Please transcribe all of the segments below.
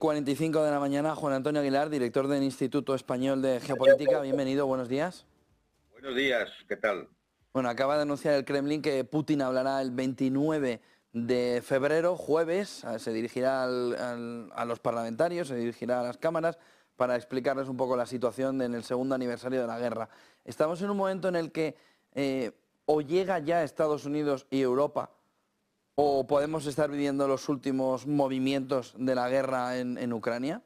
45 de la mañana, Juan Antonio Aguilar, director del Instituto Español de Geopolítica. Bienvenido, buenos días. Buenos días, ¿qué tal? Bueno, acaba de anunciar el Kremlin que Putin hablará el 29 de febrero, jueves. Se dirigirá a los parlamentarios, se dirigirá a las cámaras para explicarles un poco la situación en el segundo aniversario de la guerra. Estamos en un momento en el que o llega ya Estados Unidos y Europa, o podemos estar viviendo los últimos movimientos de la guerra en Ucrania.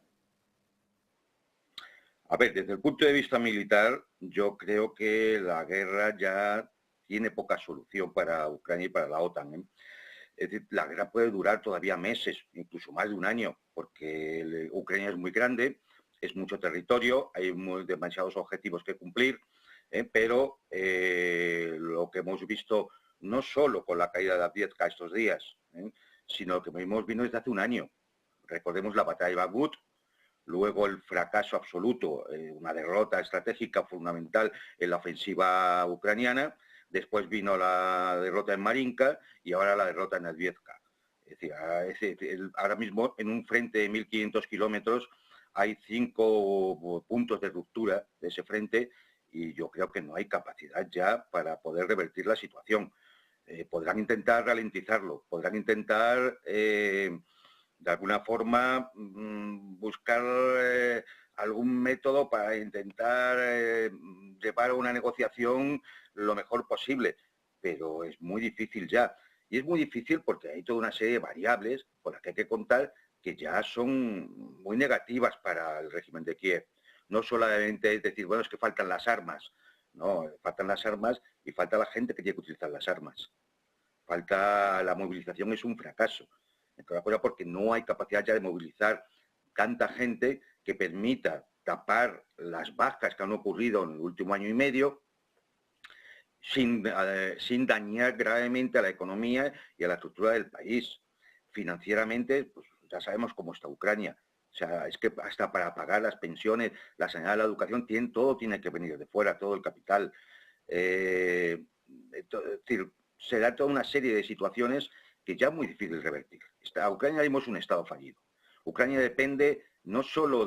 A ver, desde el punto de vista militar, yo creo que la guerra ya tiene poca solución para Ucrania y para la OTAN, ¿eh? Es decir, la guerra puede durar todavía meses, incluso más de un año, porque Ucrania es muy grande, es mucho territorio, hay demasiados objetivos que cumplir, pero lo que hemos visto no solo con la caída de Avdiivka estos días, sino que hemos visto desde hace un año. Recordemos la batalla de Bakhmut, luego el fracaso absoluto, una derrota estratégica fundamental en la ofensiva ucraniana, después vino la derrota en Marinka y ahora la derrota en Avdiivka. Es decir, ahora mismo en un frente de 1.500 kilómetros hay 5 puntos de ruptura de ese frente y yo creo que no hay capacidad ya para poder revertir la situación. Podrán intentar ralentizarlo, podrán intentar de alguna forma buscar algún método para intentar llevar a una negociación lo mejor posible, pero es muy difícil ya. Y es muy difícil porque hay toda una serie de variables con las que hay que contar que ya son muy negativas para el régimen de Kiev. No solamente es decir, bueno, es que faltan las armas. No, faltan las armas y falta la gente que tiene que utilizar las armas. Falta la movilización, es un fracaso. Entre otras cosas porque no hay capacidad ya de movilizar tanta gente que permita tapar las bajas que han ocurrido en el último año y medio sin dañar gravemente a la economía y a la estructura del país. Financieramente, pues ya sabemos cómo está Ucrania. O sea, es que hasta para pagar las pensiones, la sanidad, la educación, todo tiene que venir de fuera, todo el capital. Es decir, se da toda una serie de situaciones que ya es muy difícil revertir. Ucrania es un Estado fallido. Ucrania depende no solo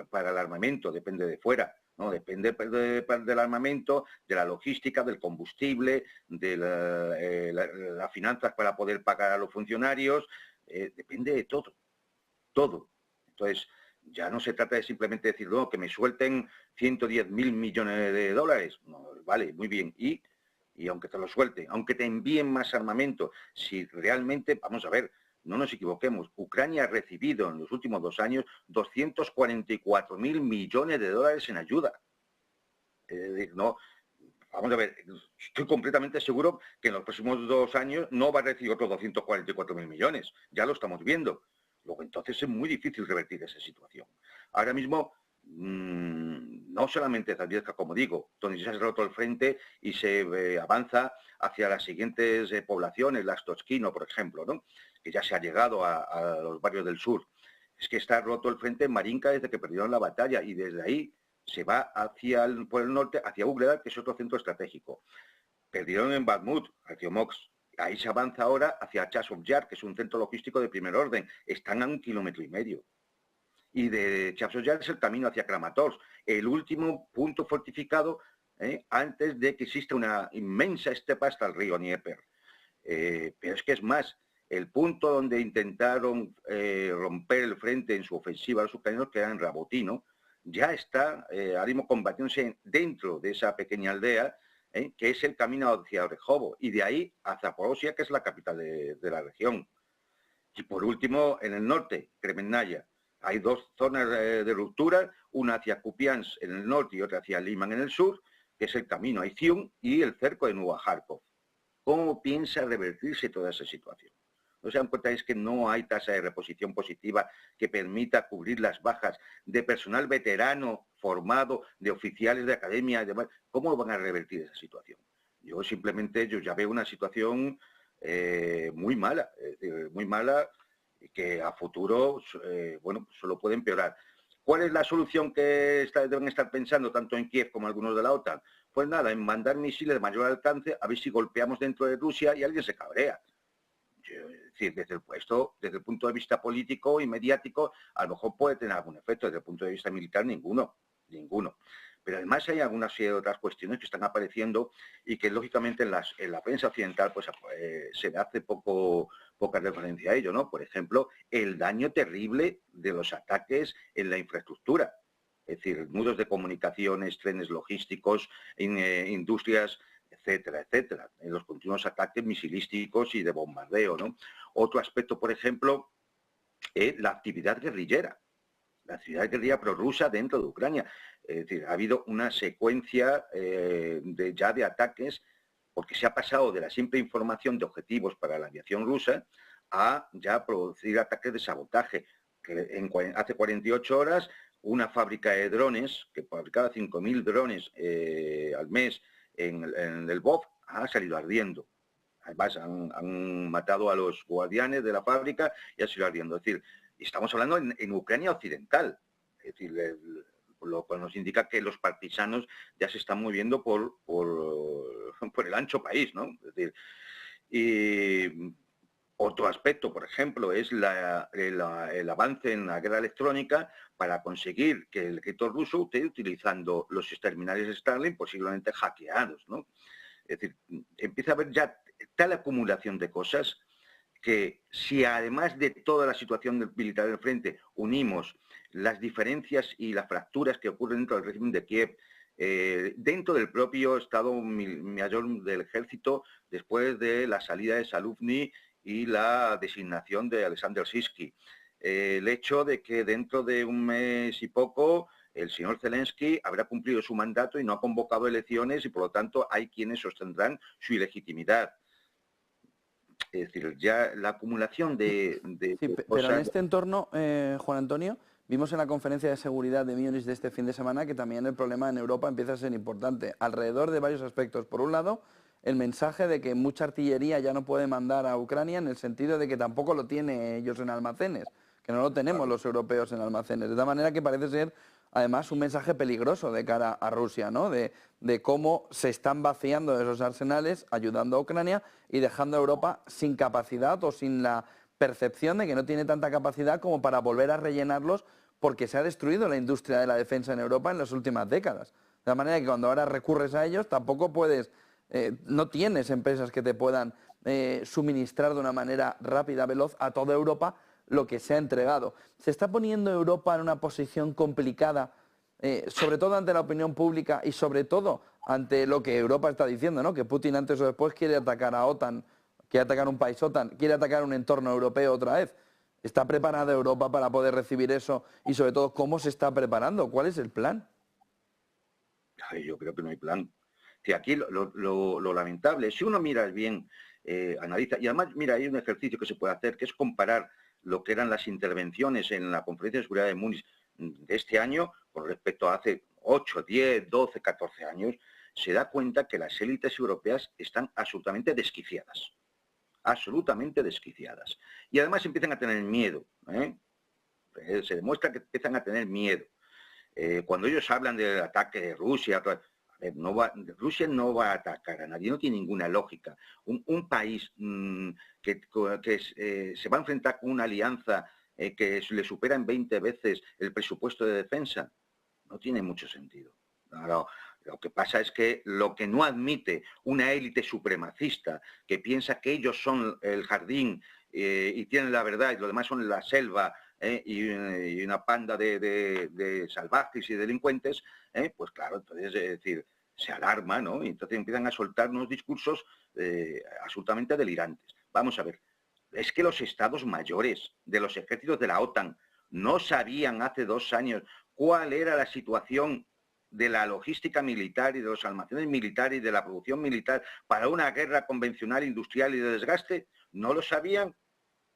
para el armamento, depende de fuera, ¿no? Depende del armamento, de la logística, del combustible, de las finanzas para poder pagar a los funcionarios, depende de todo, todo. Entonces, ya no se trata de simplemente decir, no, que me suelten 110.000 millones de dólares. No, vale, muy bien. Y aunque te lo suelten, aunque te envíen más armamento, si realmente, vamos a ver, no nos equivoquemos, Ucrania ha recibido en los últimos 2 años 244.000 millones de dólares en ayuda. No, vamos a ver, estoy completamente seguro que en los próximos 2 años no va a recibir otros 244.000 millones. Ya lo estamos viendo. Luego, entonces es muy difícil revertir esa situación. Ahora mismo, no solamente Avdiivka, como digo, donde se ha roto el frente y se avanza hacia las siguientes poblaciones, las Tochkino, por ejemplo, ¿no? Que ya se ha llegado a los barrios del sur. Es que está roto el frente en Marinka desde que perdieron la batalla y desde ahí se va por el norte, hacia Úgreda, que es otro centro estratégico. Perdieron en Bakhmut, Artyomovsk. Ahí se avanza ahora hacia Chasiv Yar, que es un centro logístico de primer orden. Están a 1,5 kilómetros. Y de Chasiv Yar es el camino hacia Kramatorsk, el último punto fortificado antes de que exista una inmensa estepa hasta el río Dnieper. Pero es que es más, el punto donde intentaron romper el frente en su ofensiva a los ucranianos, que era en Rabotino, ya está ahora mismo combatiéndose dentro de esa pequeña aldea, que es el camino hacia Orejovo, y de ahí a Zaporozhia, que es la capital de la región. Y por último, en el norte, Kremenaya. Hay 2 zonas de ruptura, una hacia Kupiansk en el norte y otra hacia Liman en el sur, que es el camino a Izium y el cerco de Nueva Kharkov. ¿Cómo piensa revertirse toda esa situación? ¿No se dan cuenta? Es que no hay tasa de reposición positiva que permita cubrir las bajas de personal veterano, formado, de oficiales de academia y demás. ¿Cómo van a revertir esa situación? Yo ya veo una situación muy mala que a futuro, bueno, solo puede empeorar. ¿Cuál es la solución que deben estar pensando tanto en Kiev como algunos de la OTAN? Pues nada, en mandar misiles de mayor alcance, a ver si golpeamos dentro de Rusia y alguien se cabrea. decir, desde el punto de vista político y mediático, a lo mejor puede tener algún efecto, desde el punto de vista militar, ninguno. Pero además hay algunas otras cuestiones que están apareciendo y que lógicamente en la prensa occidental pues, se hace poca referencia a ello, ¿no? Por ejemplo, el daño terrible de los ataques en la infraestructura. Es decir, nudos de comunicaciones, trenes logísticos, industrias, etcétera, etcétera. En los continuos ataques misilísticos y de bombardeo, ¿no? Otro aspecto, por ejemplo, es la actividad guerrillera. La actividad guerrilla prorrusa dentro de Ucrania. Es decir, ha habido una secuencia ya de ataques, porque se ha pasado de la simple información de objetivos para la aviación rusa a ya producir ataques de sabotaje. Hace 48 horas, una fábrica de drones, que fabricaba 5.000 drones al mes en el Lvov, ha salido ardiendo. Además, han matado a los guardianes de la fábrica y ha salido ardiendo. Es decir, estamos hablando en Ucrania occidental. Es decir, lo cual nos indica que los partisanos ya se están moviendo por el ancho país, ¿no? Es decir, y otro aspecto, por ejemplo, es el avance en la guerra electrónica para conseguir que el ejército ruso esté utilizando los terminales Starlink posiblemente hackeados, ¿no? Es decir, empieza a haber ya tal acumulación de cosas que si además de toda la situación militar del frente unimos las diferencias y las fracturas que ocurren dentro del régimen de Kiev, dentro del propio Estado Mayor del Ejército, después de la salida de Zaluzhny y la designación de Alexander Sirski, el hecho de que dentro de un mes y poco el señor Zelensky habrá cumplido su mandato y no ha convocado elecciones y por lo tanto hay quienes sostendrán su ilegitimidad. Es decir, ya la acumulación de Pero cosas... en este entorno, Juan Antonio, vimos en la conferencia de seguridad de Múnich de este fin de semana que también el problema en Europa empieza a ser importante, alrededor de varios aspectos. Por un lado, el mensaje de que mucha artillería ya no puede mandar a Ucrania en el sentido de que tampoco lo tiene ellos en almacenes, que no lo tenemos los europeos en almacenes. De tal manera que parece ser, además, un mensaje peligroso de cara a Rusia, ¿no? De cómo se están vaciando esos arsenales, ayudando a Ucrania y dejando a Europa sin capacidad o sin la percepción de que no tiene tanta capacidad como para volver a rellenarlos porque se ha destruido la industria de la defensa en Europa en las últimas décadas. De la manera que cuando ahora recurres a ellos tampoco puedes, no tienes empresas que te puedan suministrar de una manera rápida, veloz a toda Europa lo que se ha entregado. Se está poniendo Europa en una posición complicada, sobre todo ante la opinión pública y sobre todo ante lo que Europa está diciendo, ¿no? Que Putin antes o después quiere atacar a OTAN, quiere atacar un país OTAN, quiere atacar un entorno europeo otra vez. ¿Está preparada Europa para poder recibir eso? Y sobre todo, ¿cómo se está preparando? ¿Cuál es el plan? Yo creo que no hay plan. Si aquí lo lamentable, si uno mira bien, analiza, y además, mira, hay un ejercicio que se puede hacer, que es comparar lo que eran las intervenciones en la Conferencia de Seguridad de Múnich de este año con respecto a hace 8, 10, 12, 14 años, se da cuenta que las élites europeas están absolutamente desquiciadas. Absolutamente desquiciadas. Y además empiezan a tener miedo. Se demuestra que empiezan a tener miedo. Cuando ellos hablan del ataque de Rusia, Rusia no va a atacar a nadie, no tiene ninguna lógica. Un país que se va a enfrentar con una alianza que le supera en 20 veces el presupuesto de defensa, no tiene mucho sentido. Claro, lo que pasa es que lo que no admite una élite supremacista que piensa que ellos son el jardín y tienen la verdad y lo demás son la selva y una panda de salvajes y delincuentes, pues claro, entonces es decir, se alarma, ¿no? Y entonces empiezan a soltar unos discursos absolutamente delirantes. Vamos a ver, es que los estados mayores de los ejércitos de la OTAN no sabían hace 2 años cuál era la situación de la logística militar y de los almacenes militares y de la producción militar para una guerra convencional, industrial y de desgaste. ¿No lo sabían?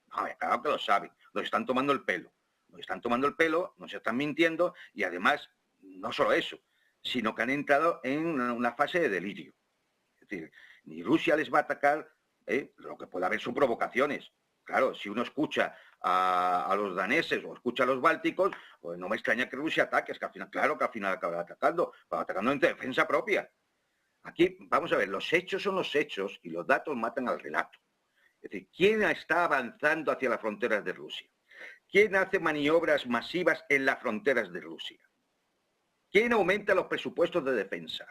No, claro que lo saben. Nos están tomando el pelo. Nos están tomando el pelo, nos están mintiendo y además, no solo eso, sino que han entrado en una fase de delirio. Es decir, ni Rusia les va a atacar, lo que puede haber son provocaciones. Claro, si uno escucha a los daneses o escucha a los bálticos, pues no me extraña que Rusia ataque, es que al final, claro que al final acabará atacando, pero atacando en defensa propia. Aquí, vamos a ver, los hechos son los hechos y los datos matan al relato. Es decir, ¿quién está avanzando hacia las fronteras de Rusia? ¿Quién hace maniobras masivas en las fronteras de Rusia? ¿Quién aumenta los presupuestos de defensa?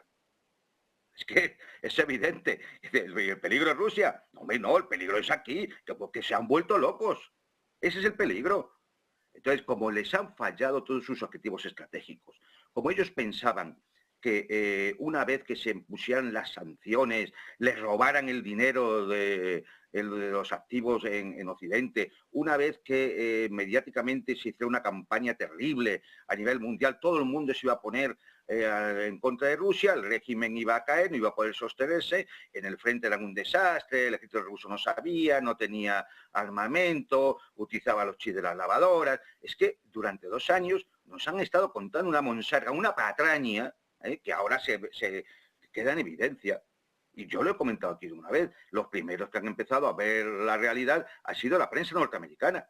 Es que es evidente. ¿El peligro es Rusia? No, hombre, no, el peligro es aquí, que se han vuelto locos. Ese es el peligro. Entonces, como les han fallado todos sus objetivos estratégicos, como ellos pensaban que una vez que se pusieran las sanciones, les robaran el dinero de los activos en Occidente, una vez que mediáticamente se hiciera una campaña terrible a nivel mundial, todo el mundo se iba a poner en contra de Rusia, el régimen iba a caer, no iba a poder sostenerse, en el frente era un desastre, el ejército ruso no sabía, no tenía armamento, utilizaba los chips de las lavadoras. Es que durante 2 años nos han estado contando una monsarga, una patraña, que ahora se queda en evidencia. Y yo lo he comentado aquí una vez, los primeros que han empezado a ver la realidad ha sido la prensa norteamericana.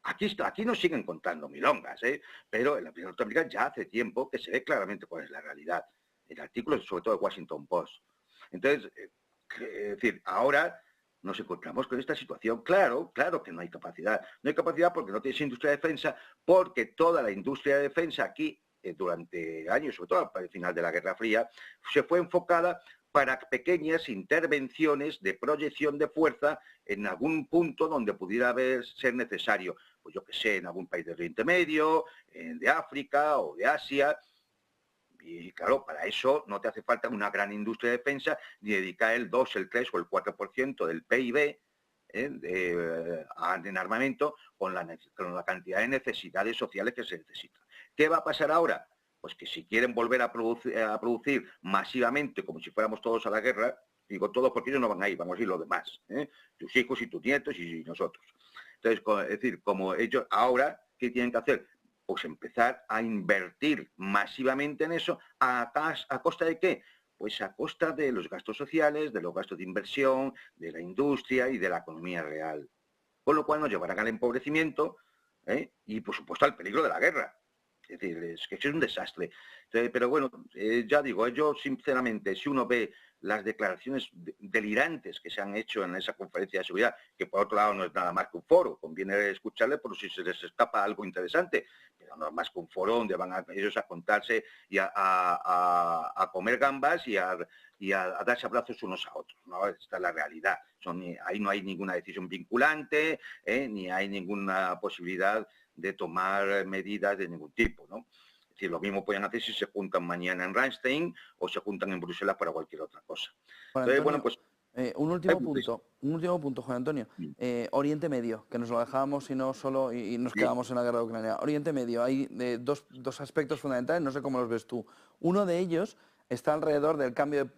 Aquí nos siguen contando milongas, pero en la prensa norteamericana ya hace tiempo que se ve claramente cuál es la realidad. El artículo, sobre todo de Washington Post. Entonces, es decir, ahora nos encontramos con esta situación. Claro que no hay capacidad. No hay capacidad porque no tienes industria de defensa, porque toda la industria de defensa aquí, durante años, sobre todo para el final de la Guerra Fría, se fue enfocada para pequeñas intervenciones de proyección de fuerza en algún punto donde pudiera ser necesario. Pues yo que sé, en algún país del Oriente Medio, de África o de Asia. Y claro, para eso no te hace falta una gran industria de defensa ni dedicar el 2, el 3 o el 4% del PIB en armamento con la cantidad de necesidades sociales que se necesitan. ¿Qué va a pasar ahora? Pues que si quieren volver a producir masivamente, como si fuéramos todos a la guerra, digo todos porque ellos no van a ir, vamos a ir los demás, tus hijos y tus nietos y nosotros. Entonces, es decir, como ellos ahora, ¿qué tienen que hacer? Pues empezar a invertir masivamente en eso, ¿a costa de qué? Pues a costa de los gastos sociales, de los gastos de inversión, de la industria y de la economía real. Con lo cual nos llevarán al empobrecimiento y, por supuesto, al peligro de la guerra. Es decir, es que es un desastre. Entonces, pero bueno, ya digo, yo sinceramente, si uno ve las declaraciones delirantes que se han hecho en esa conferencia de seguridad, que por otro lado no es nada más que un foro, conviene escucharle por si se les escapa algo interesante, pero no es más que un foro donde van ellos a contarse y a comer gambas y a darse abrazos unos a otros, ¿no? Esta es la realidad. Ahí no hay ninguna decisión vinculante, ni hay ninguna posibilidad de tomar medidas de ningún tipo, ¿no? Es decir, lo mismo pueden hacer si se juntan mañana en Ramstein o se juntan en Bruselas para cualquier otra cosa. Juan Entonces, Antonio, bueno, pues... un último punto, Juan Antonio. Oriente Medio, que nos lo dejábamos y no solo y nos quedamos en la guerra de Ucrania. Oriente Medio, hay dos aspectos fundamentales, no sé cómo los ves tú. Uno de ellos está alrededor del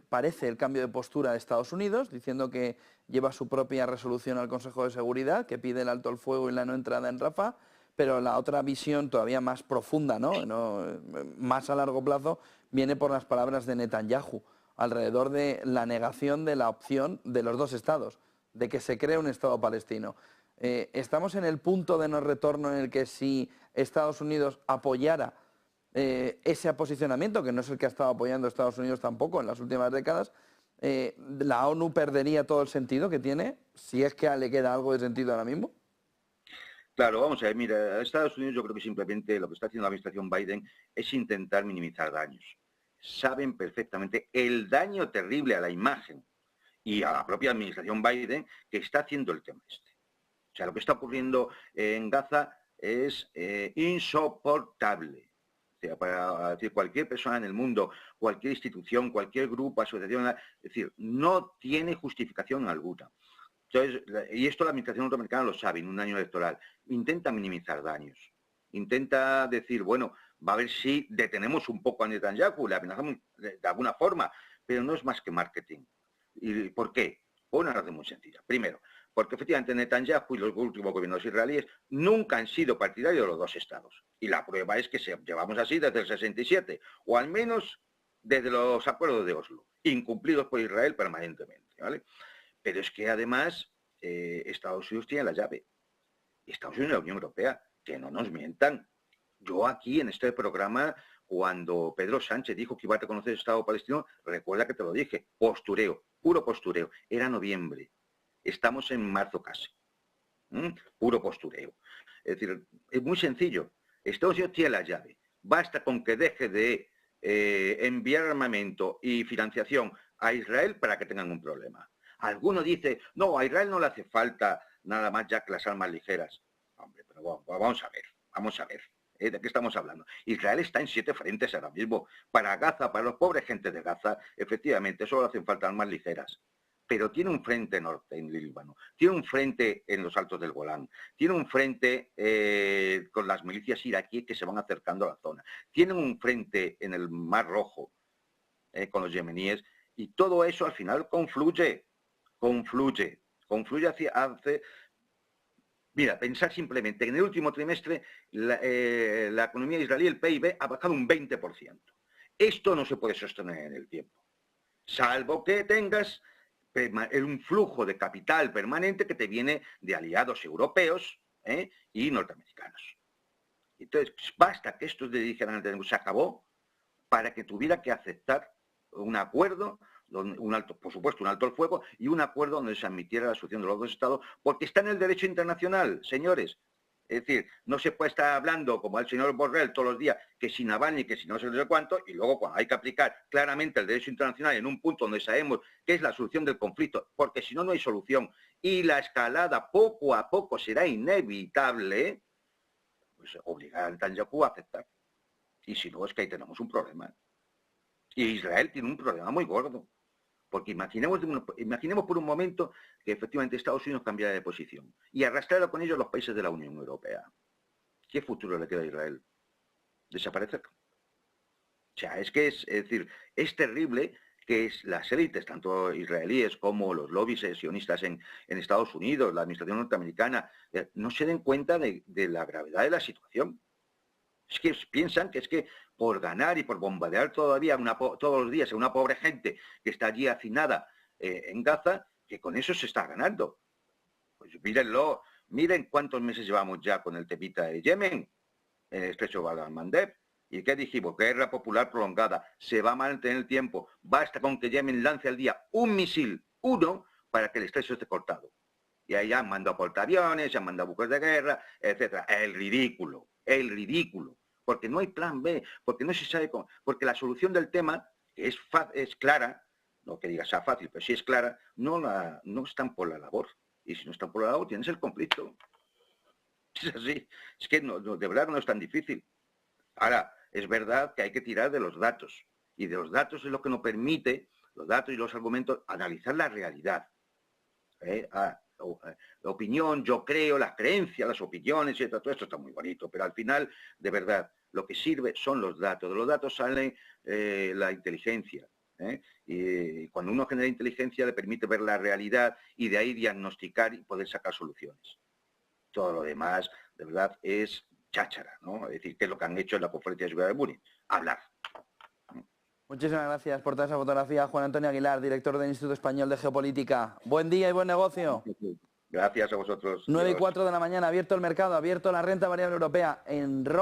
parece el cambio de postura de Estados Unidos, diciendo que lleva su propia resolución al Consejo de Seguridad, que pide el alto el fuego y la no entrada en Rafah, pero la otra visión todavía más profunda, más a largo plazo, viene por las palabras de Netanyahu, alrededor de la negación de la opción de los dos estados, de que se cree un Estado palestino. ¿Estamos en el punto de no retorno en el que si Estados Unidos apoyara ese posicionamiento, que no es el que ha estado apoyando Estados Unidos tampoco en las últimas décadas, la ONU perdería todo el sentido que tiene, si es que le queda algo de sentido ahora mismo? Claro, vamos a ver, mira, a Estados Unidos yo creo que simplemente lo que está haciendo la administración Biden es intentar minimizar daños. Saben perfectamente el daño terrible a la imagen y a la propia administración Biden que está haciendo el tema este. O sea, lo que está ocurriendo en Gaza es insoportable. O sea, para decir, cualquier persona en el mundo, cualquier institución, cualquier grupo, asociación, es decir, no tiene justificación alguna. Entonces, y esto la administración norteamericana lo sabe, en un año electoral, intenta minimizar daños. Intenta decir, bueno, va a ver si detenemos un poco a Netanyahu, le amenazamos de alguna forma, pero no es más que marketing. ¿Y por qué? Por una razón muy sencilla. Primero, porque efectivamente Netanyahu y los últimos gobiernos israelíes nunca han sido partidarios de los dos estados. Y la prueba es que llevamos así desde el 67, o al menos desde los acuerdos de Oslo, incumplidos por Israel permanentemente, ¿vale? Pero es que además Estados Unidos tiene la llave. Estados Unidos y la Unión Europea, que no nos mientan. Yo aquí en este programa, cuando Pedro Sánchez dijo que iba a reconocer el Estado palestino, recuerda que te lo dije, postureo, puro postureo. Era noviembre. Estamos en marzo casi. Puro postureo. Es decir, es muy sencillo. Estados Unidos tiene la llave. Basta con que deje de enviar armamento y financiación a Israel para que tengan un problema. Alguno dice, no, a Israel no le hace falta nada más ya que las armas ligeras. Hombre, pero vamos a ver. ¿De qué estamos hablando? Israel está en 7 frentes ahora mismo. Para Gaza, para los pobres gente de Gaza, efectivamente, solo hacen falta armas ligeras. Pero tiene un frente norte en Líbano, tiene un frente en los altos del Golán, tiene un frente con las milicias iraquíes que se van acercando a la zona, tiene un frente en el Mar Rojo con los yemeníes, y todo eso al final confluye hacia... Mira, pensar simplemente que en el último trimestre la economía israelí, el PIB, ha bajado un 20%. Esto no se puede sostener en el tiempo, salvo que tengas un flujo de capital permanente que te viene de aliados europeos y norteamericanos. Entonces, basta que estos le dijeran, se acabó, para que tuviera que aceptar un acuerdo, por supuesto un alto el fuego, y un acuerdo donde se admitiera la solución de los dos estados, porque está en el derecho internacional, señores. Es decir, no se puede estar hablando, como el señor Borrell todos los días, que si Navalny, que si no sé cuánto, y luego cuando hay que aplicar claramente el derecho internacional en un punto donde sabemos que es la solución del conflicto, porque si no, no hay solución, y la escalada poco a poco será inevitable, pues obligar a Netanyahu a aceptar. Y si no, es que ahí tenemos un problema. Y Israel tiene un problema muy gordo. Porque imaginemos por un momento que efectivamente Estados Unidos cambiara de posición y arrastrara con ellos los países de la Unión Europea. ¿Qué futuro le queda a Israel? ¿Desaparecer? O sea, es decir, es terrible que las élites, tanto israelíes como los lobbies sionistas en Estados Unidos, la administración norteamericana, no se den cuenta de la gravedad de la situación. Es que piensan que es que por ganar y por bombardear todavía todos los días a una pobre gente que está allí hacinada en Gaza, que con eso se está ganando. Pues mírenlo, miren cuántos meses llevamos ya con el temita de Yemen, en el estrecho de Bab el-Mandeb. ¿Y qué dijimos? Guerra popular prolongada, se va a mantener el tiempo. Basta con que Yemen lance al día un misil, uno, para que el estrecho esté cortado. Y ahí han mandado portaaviones, se han mandado buques de guerra, etcétera. El ridículo. Porque no hay plan B, porque no se sabe cómo, porque la solución del tema, que es clara, no que diga sea fácil, pero sí es clara, no están por la labor. Y si no están por la labor, tienes el conflicto. Es así. Es que de verdad no es tan difícil. Ahora, es verdad que hay que tirar de los datos. Y de los datos es lo que nos permite, los datos y los argumentos, analizar la realidad. La opinión, yo creo, las creencias, las opiniones, y todo esto está muy bonito, pero al final, de verdad, lo que sirve son los datos. De los datos sale la inteligencia. Y cuando uno genera inteligencia le permite ver la realidad y de ahí diagnosticar y poder sacar soluciones. Todo lo demás, de verdad, es cháchara, ¿no? Es decir, ¿qué es lo que han hecho en la conferencia de seguridad de Múnich? Hablar. Muchísimas gracias por toda esa fotografía, Juan Antonio Aguilar, director del Instituto Español de Geopolítica. Buen día y buen negocio. Gracias a vosotros. 9:04 de la mañana, abierto el mercado, abierto la renta variable europea en Roma.